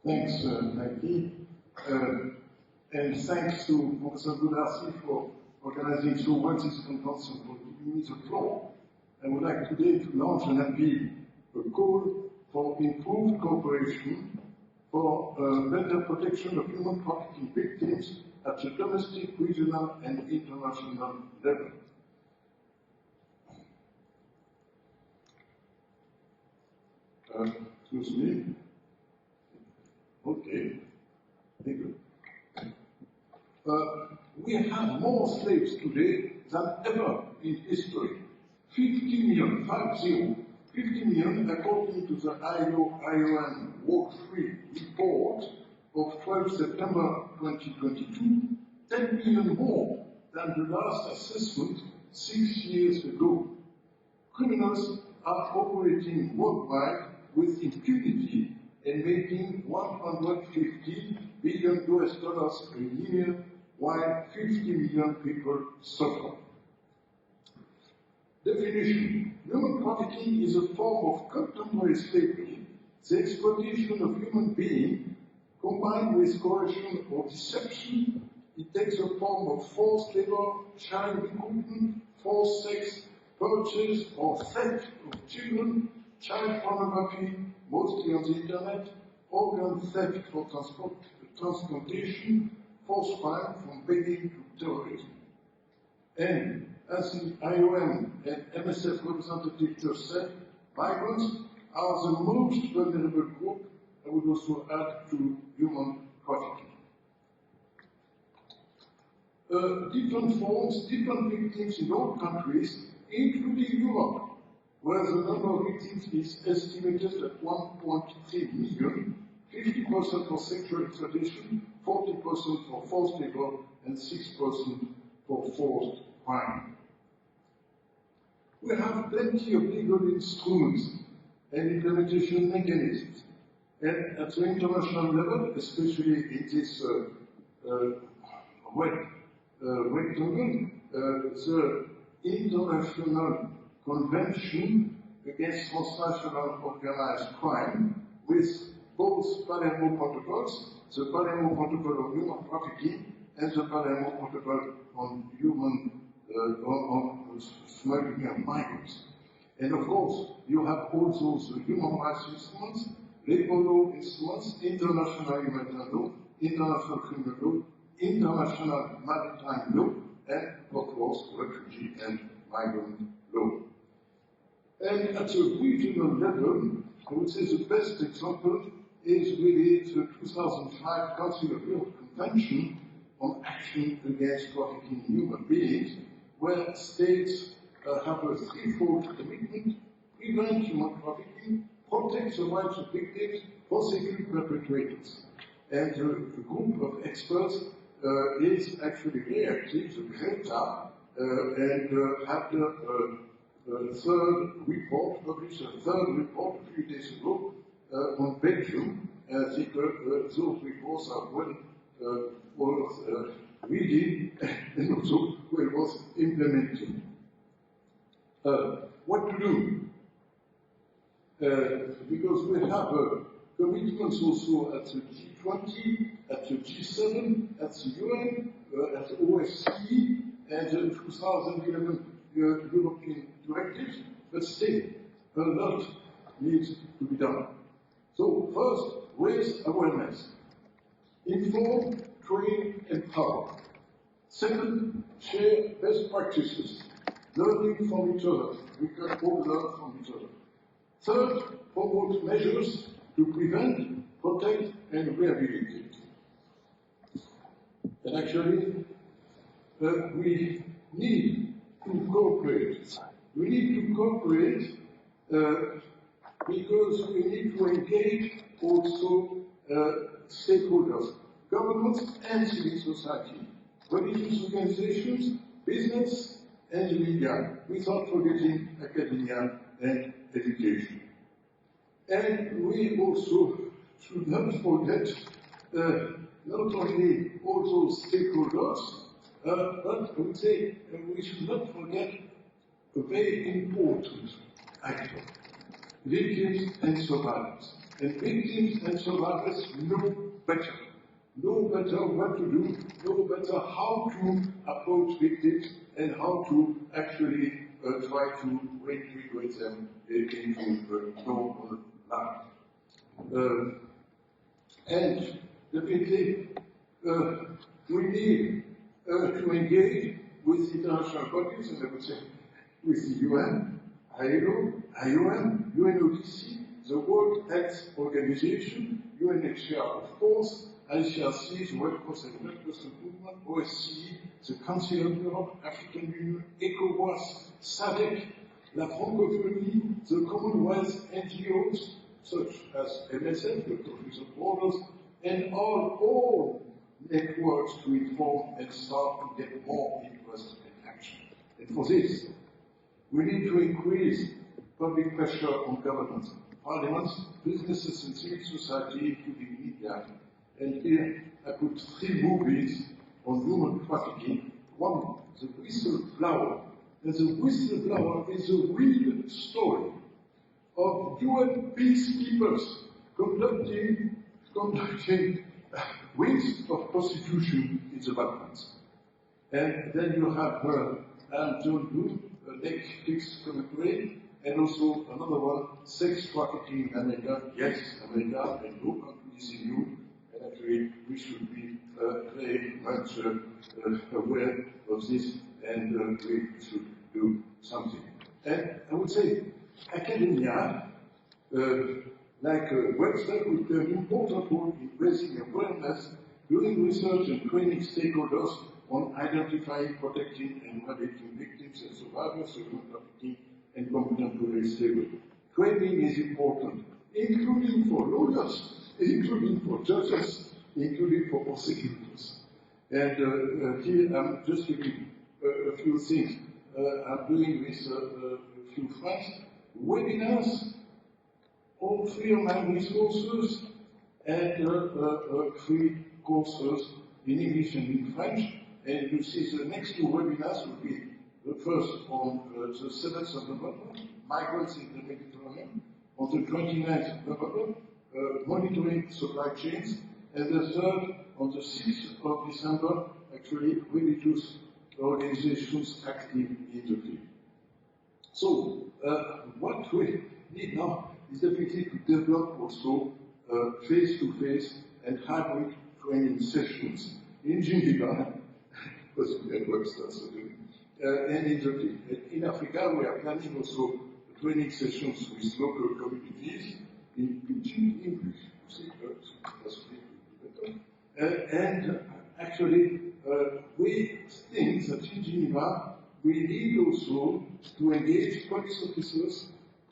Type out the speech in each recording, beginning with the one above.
Thanks, Nike. And thanks to Professor Goudarsi for organizing so well this conference and for giving me the floor. I would like today to launch an appeal, a call for improved cooperation for better protection of human trafficking victims at the domestic, regional, and international level. Excuse me. Okay. Thank you. We have more slaves today than ever in history. 50 million, 50 million, according to the IOM World 3 report of 12 September 2022, 10 million more than the last assessment 6 years ago. Criminals are operating worldwide with impunity and making $150 billion a year, while 50 million people suffer. Definition: human trafficking is a form of contemporary slavery, the exploitation of human beings combined with coercion or deception. It takes the form of forced labor, child recruitment, forced sex, purchase or theft of children, child pornography, mostly on the internet, organ theft for transplantation, forced crime from begging to terrorism. And as the IOM and MSF representative just said, migrants are the most vulnerable group. I would also add to human trafficking. Different forms, different victims in all countries, including Europe, where the number of victims is estimated at 1.3 million, 50% for sexual exploitation, 40% for forced labor, and 6% for forced crime. We have plenty of legal instruments and implementation mechanisms. And at the international level, especially in this rectangle, the International Convention against Transnational Organized Crime, with both Palermo Protocols, the Palermo Protocol on Human Trafficking and the Palermo Protocol on Human on smuggling of migrants. And of course, you have also the human rights instruments, labor law instruments, international humanitarian law, international criminal law, international maritime law, and of course, refugee and migrant law. And at the regional level, I would say the best example is really the 2005 Council of Europe Convention on Action Against Trafficking in Human Beings, where states have a threefold commitment: prevent human trafficking, protect the rights of victims, prosecute perpetrators. And the group of experts is actually very active, the Greta, and had a third report, published a third report a few days ago on Belgium. I think those reports are well worth reading and also well worth implementing. What to do? Because we have commitments also at the G20, at the G7, at the UN, at the OSCE, and the 2011 European directives, but still, a lot needs to be done. So first, raise awareness. Inform, train, empower. Second, share best practices. Learning from each other. We can all learn from each other. Third, promote measures to prevent, protect, and rehabilitate. And actually, we need to cooperate. We need to cooperate because we need to engage also stakeholders, governments and civil society, religious organizations, business, and the media, without forgetting academia and education. And we also should not forget not only all those stakeholders, but I would say we should not forget a very important actor, victims and survivors. And victims and survivors know better what to do, know better how to approach victims and how to actually try to reintegrate them into normal life. And definitely, we need to engage with international bodies, and I would say with the UN, ILO, IOM, UNODC, the World Health Organization, UNHCR, of course, IHSC, the Red Cross and Red Crescent Movement, OSCE, the Council of Europe, African Union, ECOWAS, SADC, La Francophonie, the Commonwealth NGOs, such as MSF, Doctors Without Borders, and all networks to inform and start to get more interest and action. And for this, we need to increase public pressure on governments, parliaments, businesses and civil society, including media. And here I put 3 movies on human trafficking. One, The Whistleblower. And The Whistleblower is a real story of UN peacekeepers conducting wings of prostitution in the Balkans. And then you have John Blue, Netflix commentary, and also another one, Sex Trafficking in America. Yes, America, and no country is immune. And actually, we should be very much aware of this, and we should do something. And I would say, academia, like Webster, would play an important role in raising awareness, doing research and training stakeholders on identifying, protecting, and rehabilitating victims and survivors of human trafficking and competent police labor. Training is important, including for lawyers, including for judges, including for prosecutors. And here I'm just giving a few things. I'm doing with a few friends, webinars, all free online resources, and free courses in English and in French. And you see the next 2 webinars will be the first on the 7th of November, migrants in the Mediterranean, on the 29th of November, monitoring supply chains, and the third on the 6th of December, actually religious organizations active in the field. So, what we need now is definitely to develop also face-to-face and hybrid training sessions in Geneva, because we have Webster, and in the field. In Africa, we are planning also training sessions with local communities in pidgin English. And actually, we think that in Geneva, we need also to engage police officers,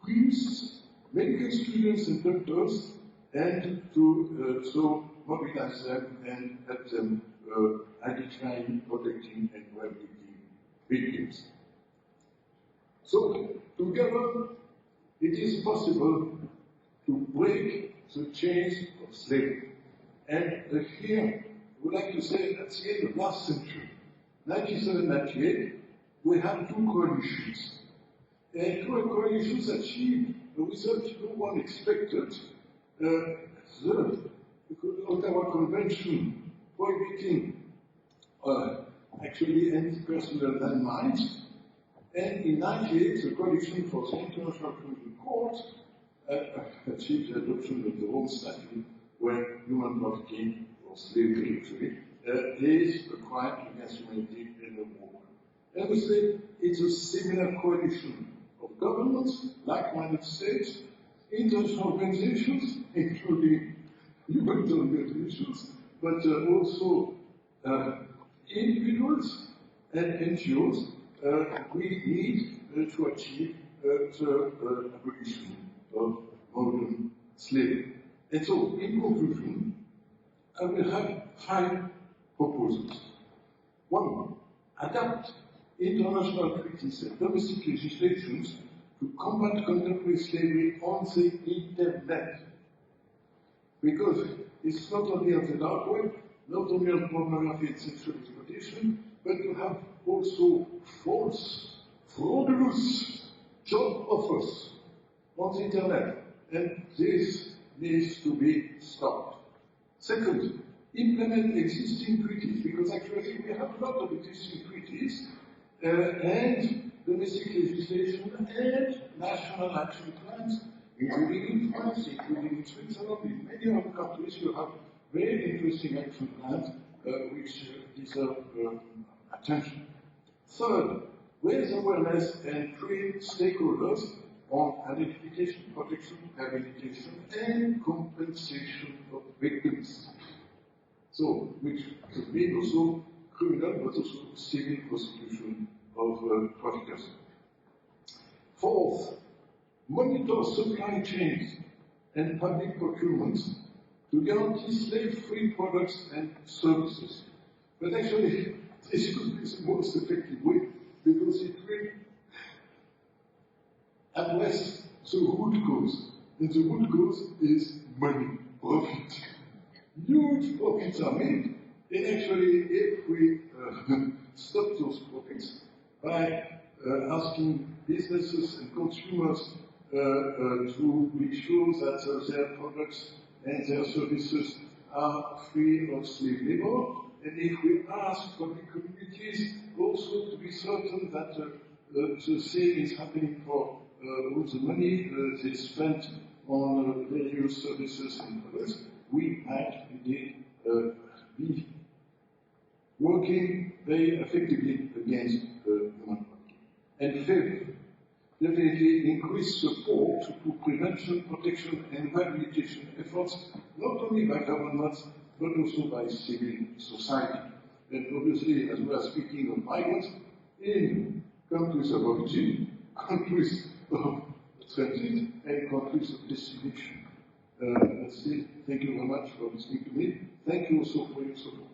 priests, medical students and doctors, and to so mobilize them and help them identifying, protecting, and rehabilitating victims. So, together, it is possible to break the chains of slavery. And here, I would like to say at the end of last century, 97-98, we had 2 coalitions. And 2 coalitions achieved a result no one expected. The Ottawa Convention prohibiting actually anti-personnel landmines. And in 98, the Coalition for the International Criminal Court achieved the adoption of the Rome Statute, where human trafficking or slavery actually is a crime against humanity and a war. And we say it's a similar coalition of governments, like-minded states, international organizations, including human organizations, but also individuals and NGOs. We need to achieve the abolition of modern slavery. And so, in conclusion, I will have 5 proposals. 1, adapt international treaties and domestic legislations to combat contemporary slavery on the internet. Because it's not only on the dark web, not only on pornography and sexual exploitation, but you have also false, fraudulous job offers on the internet. And this needs to be stopped. Second, implement existing treaties, because actually we have a lot of existing treaties and domestic legislation and national action plans, including in France, including in Switzerland, in many other countries. You have very interesting action plans which deserve attention. Third, raise awareness and train stakeholders on identification, protection, rehabilitation, and compensation of victims. So, which could mean also criminal but also civil prosecution of traffickers. Fourth, monitor supply chains and public procurements to guarantee slave-free products and services. But actually, this could be the most effective way because it will address the root cause. And the root cause is money, profit. Huge profits are made, and actually, if we stop those profits by asking businesses and consumers to be sure that their products and their services are free of slave labor, and if we ask public communities also to be certain that the same is happening for all the money they spent on various services and products, we might indeed be working very effectively against human trafficking. And fifth, definitely increase support to prevention, protection, and rehabilitation efforts, not only by governments, but also by civil society. And obviously, as we are speaking of migrants, in countries of origin, countries of transit, and countries of destination. That's it. Thank you very much for listening to me. Thank you also for your support.